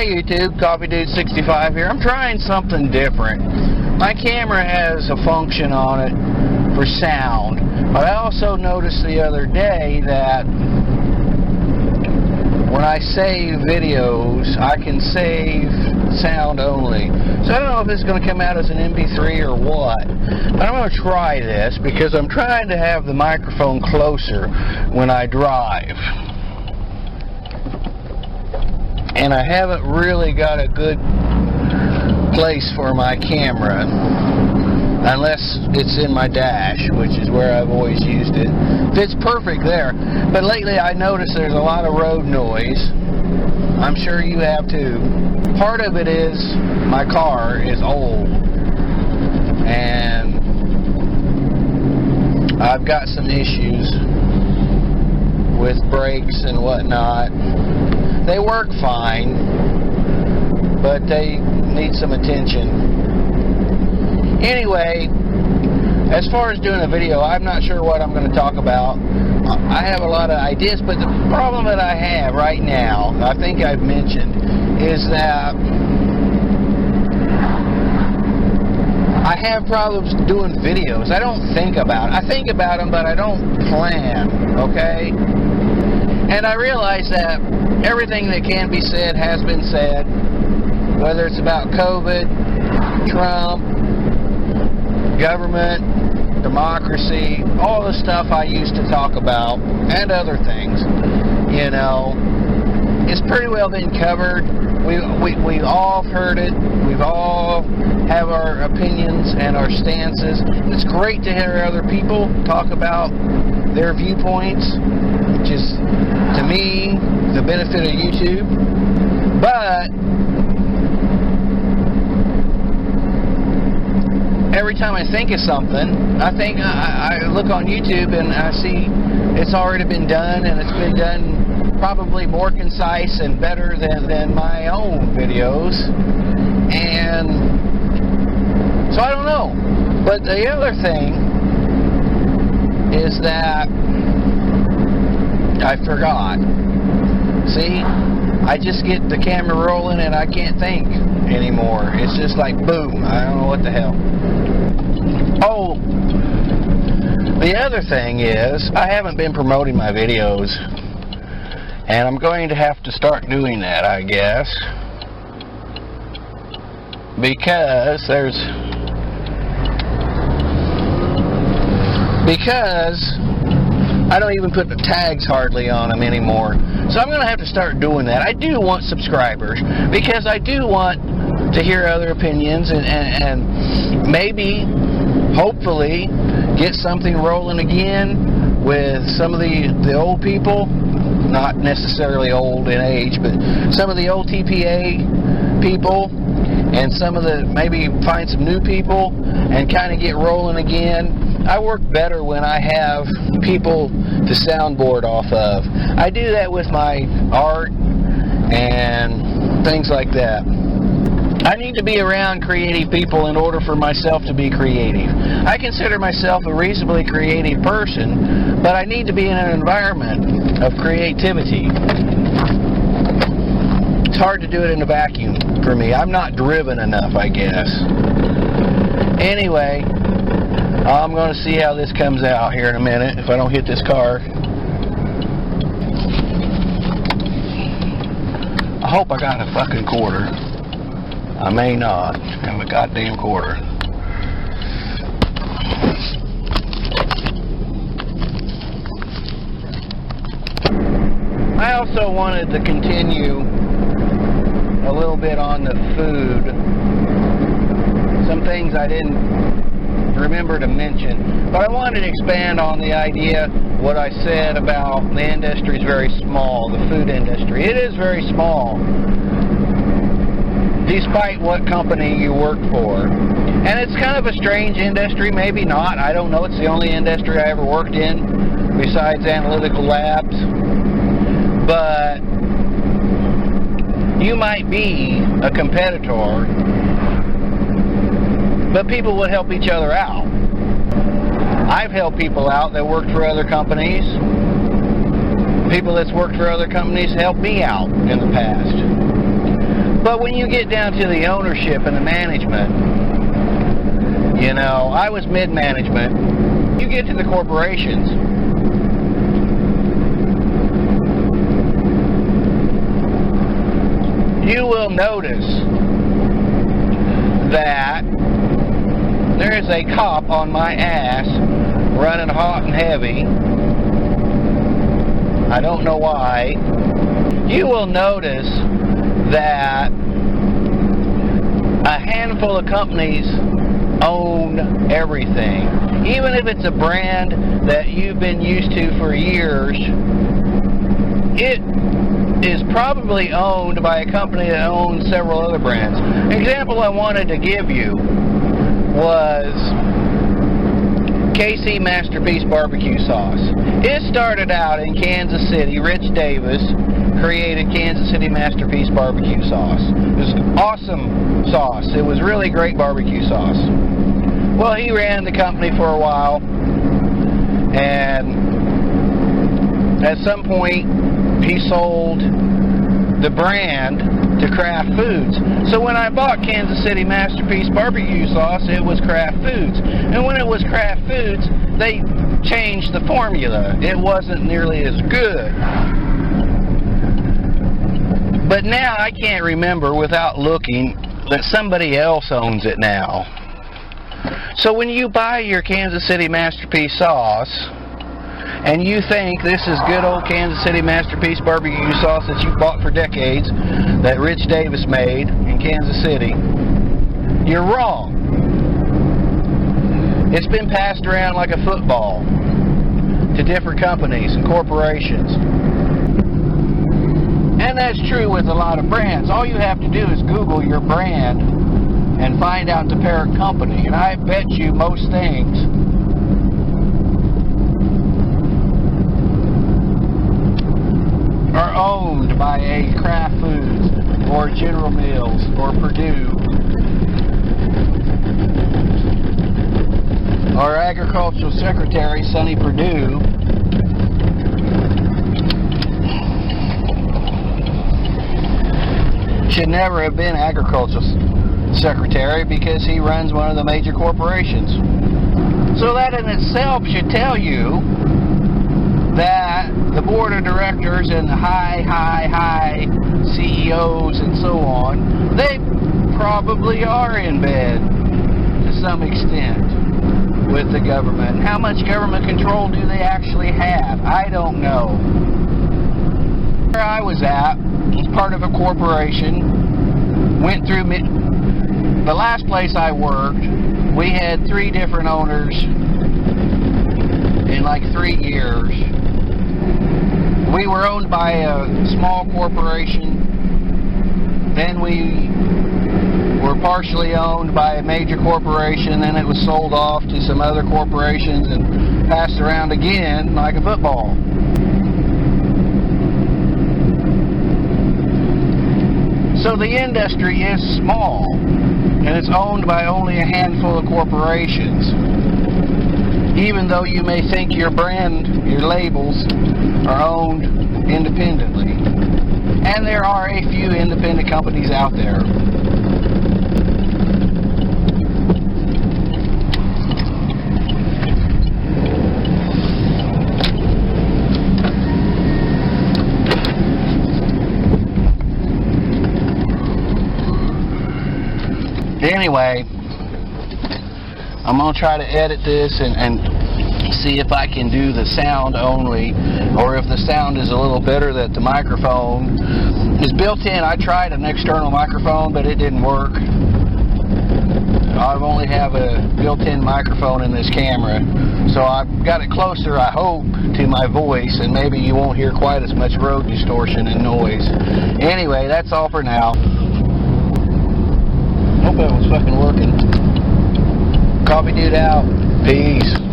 Hey YouTube, Coffee Dude 65 here. I'm trying something different. My camera has a function on it for sound, but I also noticed the other day that when I save videos, I can save sound only. So I don't know if it's going to come out as an MP3 or what, but I'm going to try this because I'm trying to have the microphone closer when I drive. And I haven't really got a good place for my camera unless it's in my dash, which is where I've always used it. Fits perfect there. But lately I noticed there's a lot of road noise. I'm sure you have too. Part of it is my car is old and I've got some issues with brakes and whatnot. They work fine, but they need some attention. Anyway, as far as doing a video, I'm not sure what I'm going to talk about. I have a lot of ideas, but the problem that I have right now, I think I've mentioned, is that I have problems doing videos. I don't think about it. I think about them, but I don't plan, okay? And I realize that everything that can be said has been said, whether it's about COVID, Trump, government, democracy, all the stuff I used to talk about, and other things, you know, it's pretty well been covered. We've all heard it. We've all have our opinions and our stances. It's great to hear other people talk about their viewpoints, which is, to me, the benefit of YouTube. But every time I think of something, I look on YouTube and I see it's already been done, and it's been done probably more concise and better than my own videos. And so I don't know. But the other thing is that I forgot. See, I just get the camera rolling and I can't think anymore. It's just like boom, I don't know what the hell. Oh, the other thing is I haven't been promoting my videos, and I'm going to have to start doing that, I guess, because I don't even put the tags hardly on them anymore. So I'm going to have to start doing that. I do want subscribers because I do want to hear other opinions and maybe, hopefully, get something rolling again with some of the old people. Not necessarily old in age, but some of the old TPA people, and some of the, maybe find some new people and kind of get rolling again. I work better when I have people to soundboard off of. I do that with my art and things like that. I need to be around creative people in order for myself to be creative. I consider myself a reasonably creative person, but I need to be in an environment of creativity. It's hard to do it in a vacuum for me. I'm not driven enough, I guess. Anyway, I'm going to see how this comes out here in a minute if I don't hit this car. I hope I got a fucking quarter. I may not have a goddamn quarter. I also wanted to continue a little bit on the food. Some things I didn't remember to mention, but I wanted to expand on the idea, what I said about the industry is very small, the food industry. It is very small, despite what company you work for. And it's kind of a strange industry, maybe not, I don't know. It's the only industry I ever worked in besides analytical labs. But you might be a competitor, but people would help each other out. I've helped people out that worked for other companies. People that's worked for other companies helped me out in the past. But when you get down to the ownership and the management, you know, I was mid-management. You get to the corporations. You will notice that there is a cop on my ass running hot and heavy. I don't know why. You will notice that a handful of companies own everything. Even if it's a brand that you've been used to for years, it is probably owned by a company that owns several other brands. An example I wanted to give you was KC Masterpiece Barbecue Sauce. It started out in Kansas City. Rich Davis created Kansas City Masterpiece Barbecue Sauce. It was awesome sauce. It was really great barbecue sauce. Well, he ran the company for a while, and at some point he sold the brand to Kraft Foods. So when I bought Kansas City Masterpiece Barbecue Sauce, it was Kraft Foods. And when it was Kraft Foods, they changed the formula. It wasn't nearly as good. But now I can't remember without looking that somebody else owns it now. So when you buy your Kansas City Masterpiece Sauce, and you think this is good old Kansas City Masterpiece Barbecue Sauce that you've bought for decades, that Rich Davis made in Kansas City, you're wrong. It's been passed around like a football to different companies and corporations. And that's true with a lot of brands. All you have to do is Google your brand and find out the parent company. And I bet you most things are owned by a Kraft Foods or General Mills or Purdue or Agricultural Secretary Sonny Perdue. Should never have been Agricultural Secretary because he runs one of the major corporations. So that in itself should tell you that the board of directors and the high CEOs and so on, they probably are in bed to some extent with the government. How much government control do they actually have? I don't know. Where I was at was part of a corporation, went through the last place I worked, we had 3 different owners in like 3 years. We were owned by a small corporation, then we were partially owned by a major corporation, then it was sold off to some other corporations and passed around again like a football. So the industry is small, and it's owned by only a handful of corporations. Even though you may think your brand, your labels, are owned independently. And there are a few independent companies out there. Anyway, I'm going to try to edit this and see if I can do the sound only, or if the sound is a little better that the microphone is built in. I tried an external microphone, but it didn't work. I only have a built-in microphone in this camera, so I've got it closer, I hope, to my voice, and maybe you won't hear quite as much road distortion and noise. Anyway, that's all for now. Hope that was fucking working. Coffee Dude out. Peace.